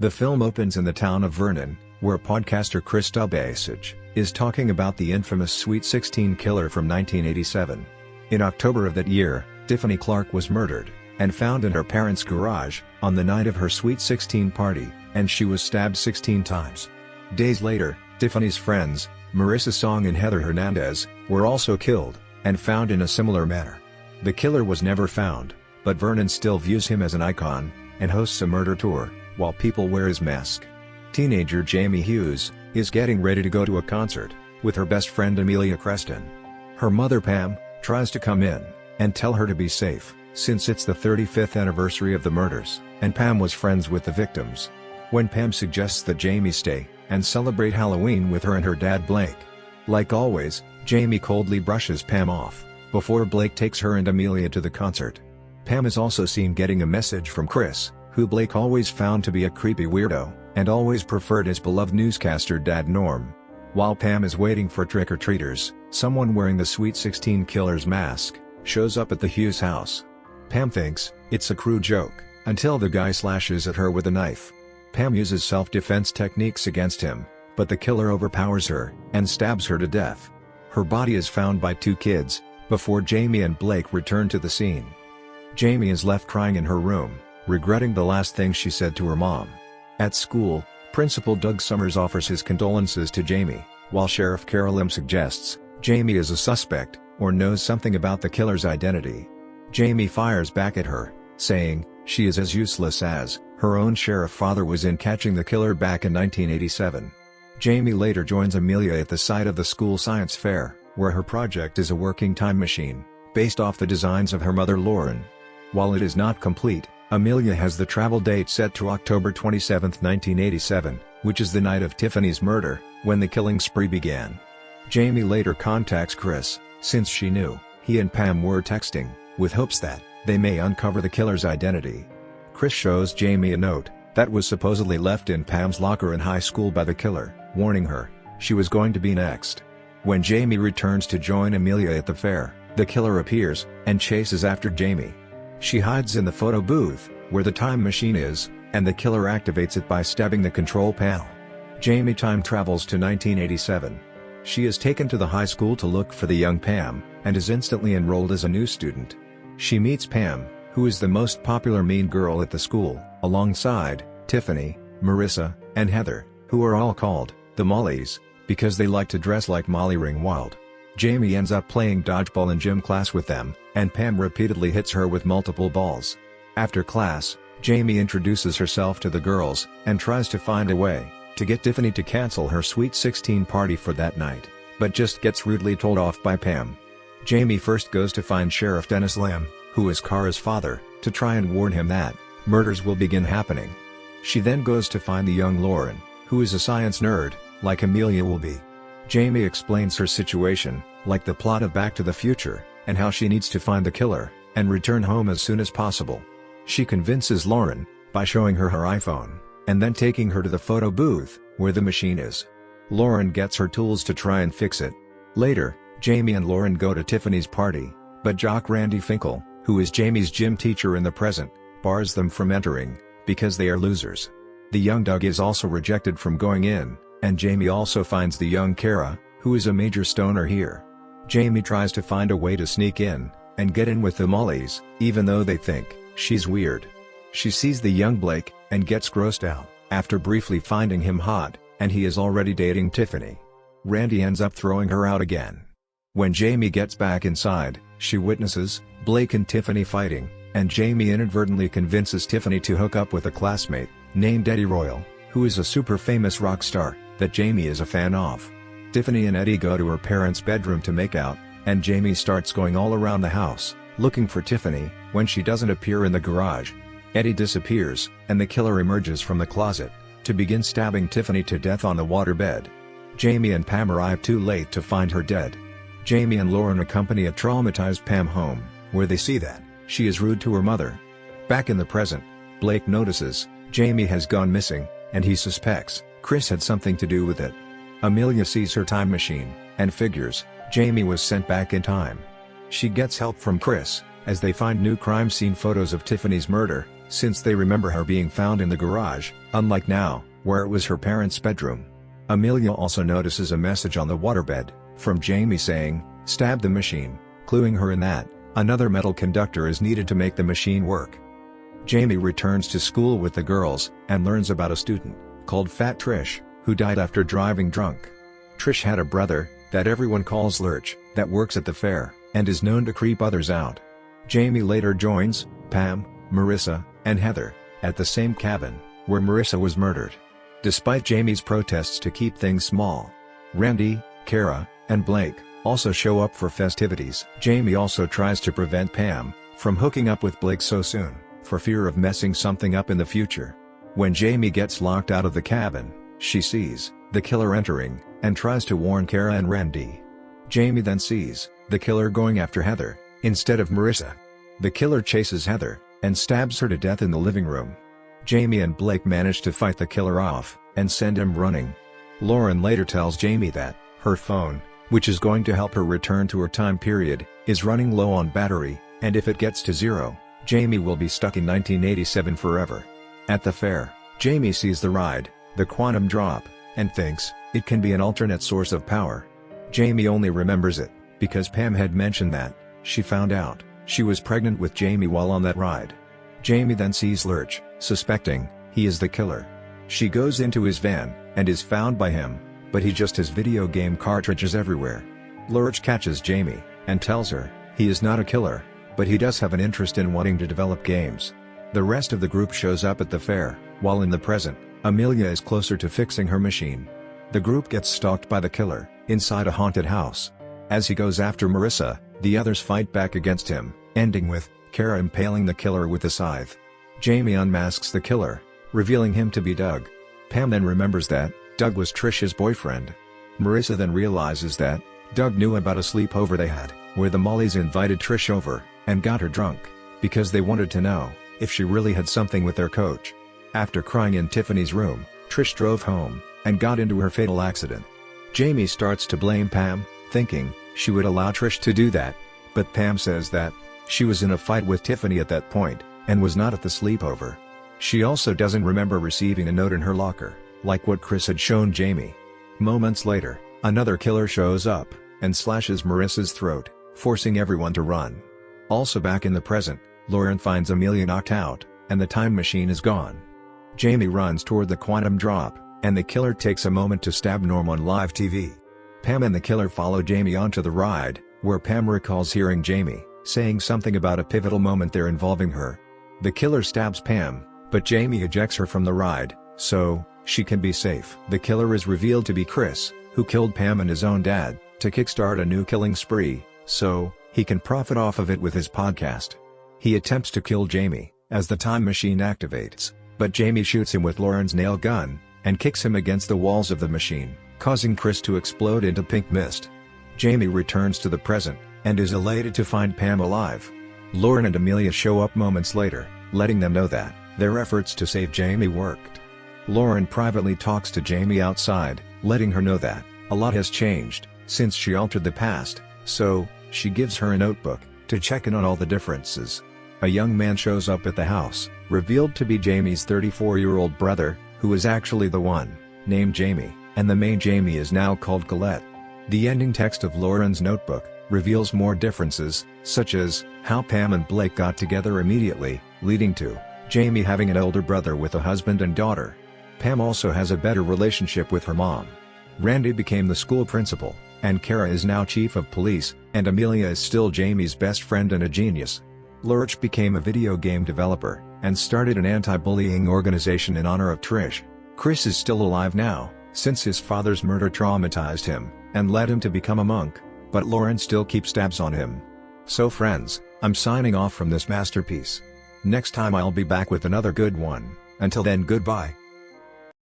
The film opens in the town of Vernon, where podcaster Chris Dubasage is talking about the infamous Sweet 16 killer from 1987. In October of that year, Tiffany Clark was murdered and found in her parents' garage on the night of her Sweet 16 party, and she was stabbed 16 times. Days later, Tiffany's friends, Marissa Song and Heather Hernandez, were also killed and found in a similar manner. The killer was never found, but Vernon still views him as an icon and hosts a murder tour while people wear his mask. Teenager Jamie Hughes is getting ready to go to a concert with her best friend Amelia Creston. Her mother Pam tries to come in and tell her to be safe, since it's the 35th anniversary of the murders, and Pam was friends with the victims. When Pam suggests that Jamie stay and celebrate Halloween with her and her dad Blake. Like always, Jamie coldly brushes Pam off before Blake takes her and Amelia to the concert. Pam is also seen getting a message from Chris, who Blake always found to be a creepy weirdo, and always preferred his beloved newscaster dad Norm. While Pam is waiting for trick-or-treaters, someone wearing the Sweet 16 killer's mask shows up at the Hughes house. Pam thinks it's a crude joke, until the guy slashes at her with a knife. Pam uses self-defense techniques against him, but the killer overpowers her and stabs her to death. Her body is found by two kids before Jamie and Blake return to the scene. Jamie is left crying in her room, regretting the last thing she said to her mom. At school, Principal Doug Summers offers his condolences to Jamie, while Sheriff Carol Lim suggests Jamie is a suspect or knows something about the killer's identity. Jamie fires back at her, saying she is as useless as her own sheriff father was in catching the killer back in 1987. Jamie later joins Amelia at the site of the school science fair, where her project is a working time machine, based off the designs of her mother Lauren. While it is not complete, Amelia has the travel date set to October 27, 1987, which is the night of Tiffany's murder, when the killing spree began. Jamie later contacts Chris, since she knew he and Pam were texting, with hopes that they may uncover the killer's identity. Chris shows Jamie a note that was supposedly left in Pam's locker in high school by the killer, warning her she was going to be next. When Jamie returns to join Amelia at the fair, the killer appears and chases after Jamie. She hides in the photo booth, where the time machine is, and the killer activates it by stabbing the control panel. Jamie time travels to 1987. She is taken to the high school to look for the young Pam, and is instantly enrolled as a new student. She meets Pam, who is the most popular mean girl at the school, alongside Tiffany, Marissa, and Heather, who are all called the Mollies, because they like to dress like Molly Ringwald. Jamie ends up playing dodgeball in gym class with them, and Pam repeatedly hits her with multiple balls. After class, Jamie introduces herself to the girls, and tries to find a way to get Tiffany to cancel her Sweet 16 party for that night, but just gets rudely told off by Pam. Jamie first goes to find Sheriff Dennis Lamb, who is Kara's father, to try and warn him that murders will begin happening. She then goes to find the young Lauren, who is a science nerd, like Amelia will be. Jamie explains her situation, like the plot of Back to the Future, and how she needs to find the killer and return home as soon as possible. She convinces Lauren by showing her her iPhone, and then taking her to the photo booth, where the machine is. Lauren gets her tools to try and fix it. Later, Jamie and Lauren go to Tiffany's party, but jock Randy Finkel, who is Jamie's gym teacher in the present, bars them from entering, because they are losers. The young Doug is also rejected from going in, and Jamie also finds the young Kara, who is a major stoner here. Jamie tries to find a way to sneak in and get in with the Mollies, even though they think she's weird. She sees the young Blake and gets grossed out after briefly finding him hot, and he is already dating Tiffany. Randy ends up throwing her out again. When Jamie gets back inside, she witnesses Blake and Tiffany fighting, and Jamie inadvertently convinces Tiffany to hook up with a classmate named Eddie Royal, who is a super famous rock star that Jamie is a fan of. Tiffany and Eddie go to her parents' bedroom to make out, and Jamie starts going all around the house, looking for Tiffany, when she doesn't appear in the garage. Eddie disappears, and the killer emerges from the closet to begin stabbing Tiffany to death on the waterbed. Jamie and Pam arrive too late to find her dead. Jamie and Lauren accompany a traumatized Pam home, where they see that she is rude to her mother. Back in the present, Blake notices Jamie has gone missing, and he suspects Chris had something to do with it. Amelia sees her time machine, and figures Jamie was sent back in time. She gets help from Chris, as they find new crime scene photos of Tiffany's murder, since they remember her being found in the garage, unlike now, where it was her parents' bedroom. Amelia also notices a message on the waterbed, from Jamie saying, "Stab the machine," cluing her in that another metal conductor is needed to make the machine work. Jamie returns to school with the girls, and learns about a student, called Fat Trish, who died after driving drunk. Trish had a brother, that everyone calls Lurch, that works at the fair, and is known to creep others out. Jamie later joins Pam, Marissa, and Heather, at the same cabin, where Marissa was murdered. Despite Jamie's protests to keep things small, Randy, Kara, and Blake also show up for festivities. Jamie also tries to prevent Pam from hooking up with Blake so soon, for fear of messing something up in the future. When Jamie gets locked out of the cabin, she sees the killer entering, and tries to warn Kara and Randy. Jamie then sees the killer going after Heather, instead of Marissa. The killer chases Heather, and stabs her to death in the living room. Jamie and Blake manage to fight the killer off, and send him running. Lauren later tells Jamie that her phone, which is going to help her return to her time period, is running low on battery, and if it gets to zero, Jamie will be stuck in 1987 forever. At the fair, Jamie sees the ride, the quantum drop, and thinks it can be an alternate source of power. Jamie only remembers it because Pam had mentioned that she found out she was pregnant with Jamie while on that ride. Jamie then sees Lurch, suspecting he is the killer. She goes into his van, and is found by him, but he just has video game cartridges everywhere. Lurch catches Jamie, and tells her he is not a killer, but he does have an interest in wanting to develop games. The rest of the group shows up at the fair, while in the present, Amelia is closer to fixing her machine. The group gets stalked by the killer, inside a haunted house. As he goes after Marissa, the others fight back against him, ending with Kara impaling the killer with a scythe. Jamie unmasks the killer, revealing him to be Doug. Pam then remembers that Doug was Trish's boyfriend. Marissa then realizes that Doug knew about a sleepover they had, where the Mollies invited Trish over, and got her drunk, because they wanted to know if she really had something with their coach. After crying in Tiffany's room, Trish drove home, and got into her fatal accident. Jamie starts to blame Pam, thinking she would allow Trish to do that, but Pam says that she was in a fight with Tiffany at that point, and was not at the sleepover. She also doesn't remember receiving a note in her locker, like what Chris had shown Jamie. Moments later, another killer shows up, and slashes Marissa's throat, forcing everyone to run. Also back in the present, Lauren finds Amelia knocked out, and the time machine is gone. Jamie runs toward the quantum drop, and the killer takes a moment to stab Norm on live TV. Pam and the killer follow Jamie onto the ride, where Pam recalls hearing Jamie saying something about a pivotal moment there involving her. The killer stabs Pam, but Jamie ejects her from the ride, so she can be safe. The killer is revealed to be Chris, who killed Pam and his own dad, to kickstart a new killing spree, so he can profit off of it with his podcast. He attempts to kill Jamie, as the time machine activates, but Jamie shoots him with Lauren's nail gun, and kicks him against the walls of the machine, causing Chris to explode into pink mist. Jamie returns to the present, and is elated to find Pam alive. Lauren and Amelia show up moments later, letting them know that their efforts to save Jamie worked. Lauren privately talks to Jamie outside, letting her know that a lot has changed since she altered the past, so she gives her a notebook to check in on all the differences. A young man shows up at the house, revealed to be Jamie's 34-year-old brother, who is actually the one named Jamie, and the main Jamie is now called Colette. The ending text of Lauren's notebook reveals more differences, such as how Pam and Blake got together immediately, leading to Jamie having an older brother with a husband and daughter. Pam also has a better relationship with her mom. Randy became the school principal, and Kara is now chief of police, and Amelia is still Jamie's best friend and a genius. Lurch became a video game developer, and started an anti-bullying organization in honor of Trish. Chris is still alive now, since his father's murder traumatized him, and led him to become a monk, but Lauren still keeps tabs on him. So friends, I'm signing off from this masterpiece. Next time I'll be back with another good one. Until then, goodbye.